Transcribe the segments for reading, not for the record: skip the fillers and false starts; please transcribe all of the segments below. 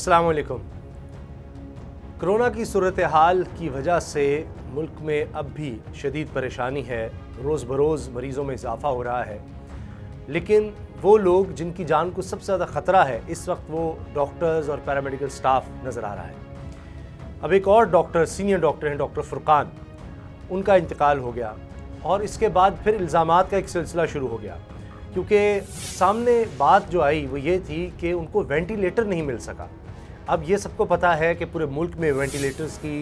अस्सलाम वालेकुम। कोरोना की सूरत हाल की वजह से मुल्क में अब भी शदीद परेशानी है, रोज़ बरोज़ मरीज़ों में इजाफ़ा हो रहा है। लेकिन वो लोग जिनकी जान को सबसे ज़्यादा ख़तरा है इस वक्त वो डॉक्टर्स और पैरामेडिकल स्टाफ नज़र आ रहा है। अब एक और डॉक्टर, सीनियर डॉक्टर हैं डॉक्टर फुरकान, उनका इंतकाल हो गया और इसके बाद फिर इल्ज़ामात का एक सिलसिला शुरू हो गया, क्योंकि सामने बात जो आई वो ये थी कि उनको वेंटिलेटर नहीं मिल सका। अब ये सबको पता है कि पूरे मुल्क में वेंटिलेटर्स की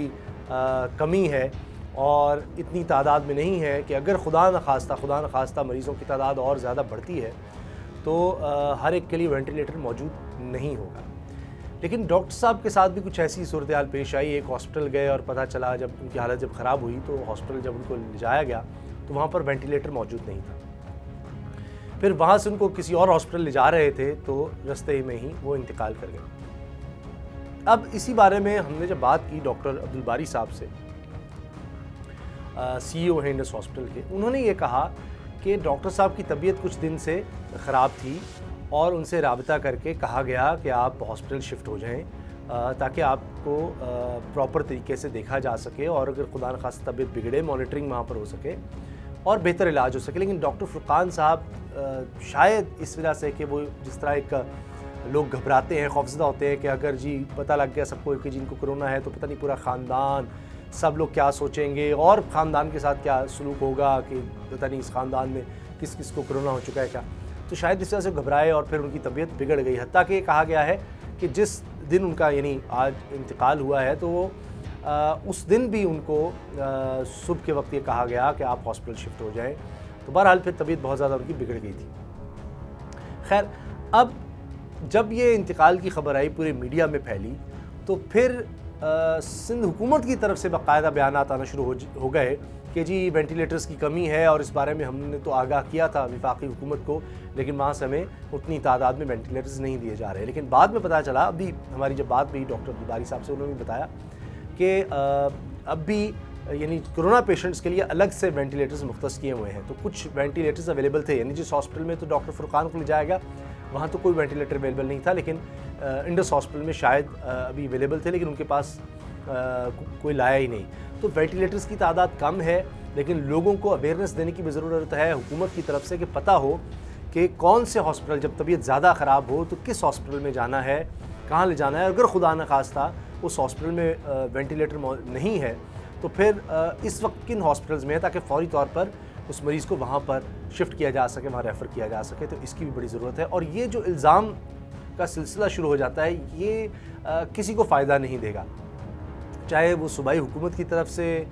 कमी है और इतनी तादाद में नहीं है कि अगर खुदा न खास्ता मरीज़ों की तादाद और ज़्यादा बढ़ती है तो हर एक के लिए वेंटिलेटर मौजूद नहीं होगा। लेकिन डॉक्टर साहब के साथ भी कुछ ऐसी सूरत हाल पेश आई। एक हॉस्पिटल गए और पता चला, जब उनकी हालत जब ख़राब हुई तो हॉस्पिटल जब उनको ले जाया गया तो वहाँ पर वेंटिलेटर मौजूद नहीं था। फिर वहाँ से उनको किसी और हॉस्पिटल ले जा रहे थे तो रास्ते में ही वो इंतकाल कर गए। अब इसी बारे में हमने जब बात की डॉक्टर अब्दुल बारी साहब से, CEO हैं इंडस हॉस्पिटल के, उन्होंने ये कहा कि डॉक्टर साहब की तबीयत कुछ दिन से ख़राब थी और उनसे राबता करके कहा गया कि आप हॉस्पिटल शिफ्ट हो जाएं ताकि आपको प्रॉपर तरीके से देखा जा सके और अगर खुदा न खास्ता तबीयत बिगड़े मॉनिटरिंग वहाँ पर हो सके और बेहतर इलाज हो सके। लेकिन डॉक्टर फुरकान साहब शायद इस वजह से कि वो जिस तरह एक लोग घबराते हैं, खौफजदा होते हैं कि अगर जी पता लग गया सबको कि जिनको कोरोना है तो पता नहीं पूरा ख़ानदान, सब लोग क्या सोचेंगे और ख़ानदान के साथ क्या सलूक होगा कि पता नहीं इस ख़ानदान में किस किस को कोरोना हो चुका है क्या, तो शायद इस वजह से घबराए और फिर उनकी तबीयत बिगड़ गई। हत्ता कि कहा गया है कि जिस दिन उनका यानी आज इंतकाल हुआ है तो वो उस दिन भी उनको सुबह के वक्त ये कहा गया कि आप हॉस्पिटल शिफ्ट हो जाएं। तो बहरहाल फिर तबीयत बहुत ज़्यादा उनकी बिगड़ गई थी। खैर, अब जब ये इंतकाल की ख़बर आई पूरे मीडिया में फैली तो फिर सिंध हुकूमत की तरफ से बाकायदा बयानात आना शुरू हो गए कि जी वेंटिलेटर्स की कमी है और इस बारे में हमने तो आगाह किया था वफाकी हुकूमत को, लेकिन वहाँ से हमें उतनी तादाद में वेंटिलेटर्स नहीं दिए जा रहे। लेकिन बाद में पता चला, अभी हमारी जब बात हुई डॉक्टर अब्दुल बारी साहब से, उन्होंने बताया कि अब भी यानी कोरोना पेशेंट्स के लिए अलग से वेंटिलेटर्स मुख्तस किए हुए हैं। तो कुछ वेंटिलेटर्स अवेलेबल थे, यानी जिस हॉस्पिटल में तो डॉक्टर फुरकान को ले जाया गया वहाँ तो कोई वेंटिलेटर अवेलेबल नहीं था, लेकिन इंडस हॉस्पिटल में शायद अभी अवेलेबल थे, लेकिन उनके पास कोई लाया ही नहीं। तो वेंटिलेटर्स की तादाद कम है, लेकिन लोगों को अवेयरनेस देने की भी ज़रूरत है हुकूमत की तरफ से कि पता हो कि कौन से हॉस्पिटल जब तबीयत ज़्यादा ख़राब हो तो किस हॉस्पिटल में जाना है, कहाँ ले जाना है। अगर खुदा न खास्ता उस हॉस्पिटल में वेंटिलेटर नहीं है तो फिर इस वक्त किन हॉस्पिटल्स में है, ताकि फ़ौरी तौर पर उस मरीज़ को वहाँ पर शिफ्ट किया जा सके, वहाँ रेफ़र किया जा सके। तो इसकी भी बड़ी ज़रूरत है। और ये जो इल्ज़ाम का सिलसिला शुरू हो जाता है ये किसी को फ़ायदा नहीं देगा, चाहे वो सूबाई हुकूमत की तरफ से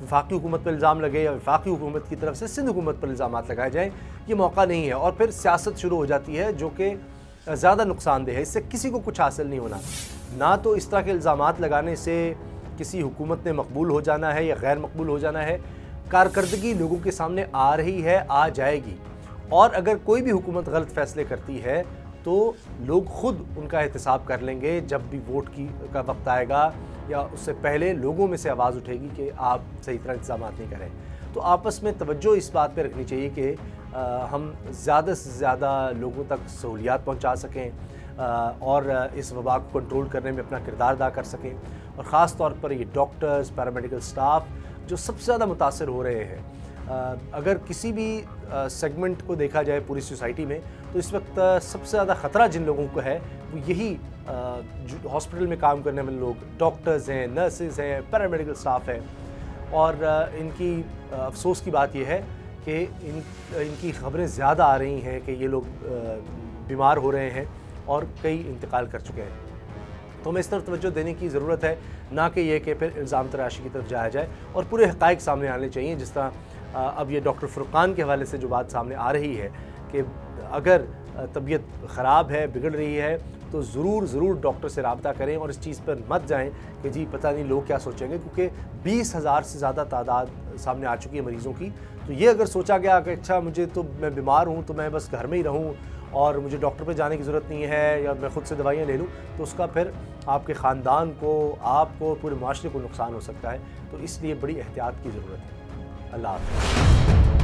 वफाकी हुकूमत पर इल्ज़ाम लगे या वफाकी हुकूमत की तरफ से सिंध हुकूमत पर इल्ज़ाम लगाए जाएँ, ये मौका नहीं है। और फिर सियासत शुरू हो जाती है जो कि ज़्यादा नुकसानदेह है, इससे किसी को कुछ हासिल नहीं होना। ना तो इस तरह के इल्ज़ामात लगाने से किसी हुकूमत ने मकबूल हो जाना है या गैर मकबूल हो जाना है। कारकर्दगी लोगों के सामने आ रही है, आ जाएगी, और अगर कोई भी हुकूमत गलत फ़ैसले करती है तो लोग खुद उनका एहतसाब कर लेंगे। जब भी वोट का वक्त आएगा या उससे पहले लोगों में से आवाज़ उठेगी कि आप सही तरह इंतजाम नहीं करें। तो आपस में तवज्जो इस बात पर रखनी चाहिए कि हम ज़्यादा से ज़्यादा लोगों तक सहूलियात पहुँचा सकें और इस वबा को कंट्रोल करने में अपना किरदार अदा कर सकें। और ख़ास तौर पर ये डॉक्टर्स, पैरामेडिकल स्टाफ जो सबसे ज़्यादा मुतासर हो रहे हैं। अगर किसी भी सेगमेंट को देखा जाए पूरी सोसाइटी में तो इस वक्त सबसे ज़्यादा ख़तरा जिन लोगों को है वो यही हॉस्पिटल में काम करने वाले लोग, डॉक्टर्स हैं, नर्सेज हैं, पैरामेडिकल स्टाफ है। और इनकी अफसोस की बात यह है कि इनकी ख़बरें ज़्यादा आ रही हैं कि ये लोग बीमार हो रहे हैं और कई इंतकाल कर चुके हैं। तो हमें इस तरफ तवज्जो देने की ज़रूरत है, ना कि ये कि फिर इल्ज़ाम तराशी की तरफ जाया जाए और पूरे हक़ाइक़ सामने आने चाहिए। जिस तरह अब ये डॉक्टर फुरकान के हवाले से जो बात सामने आ रही है कि अगर तबीयत ख़राब है, बिगड़ रही है, तो ज़रूर डॉक्टर से राब्ता करें और इस चीज़ पर मत जाएं कि जी पता नहीं लोग क्या सोचेंगे, क्योंकि 20,000 से ज़्यादा तादाद सामने आ चुकी है मरीज़ों की। तो ये अगर सोचा गया कि अच्छा मुझे तो मैं बीमार हूँ तो मैं बस घर में ही रहूँ और मुझे डॉक्टर पे जाने की ज़रूरत नहीं है या मैं ख़ुद से दवाइयाँ ले लूँ, तो उसका फिर आपके ख़ानदान को, आपको, पूरे माशरे को नुकसान हो सकता है। तो इसलिए बड़ी एहतियात की ज़रूरत है। अल्लाह हाफ़िज़।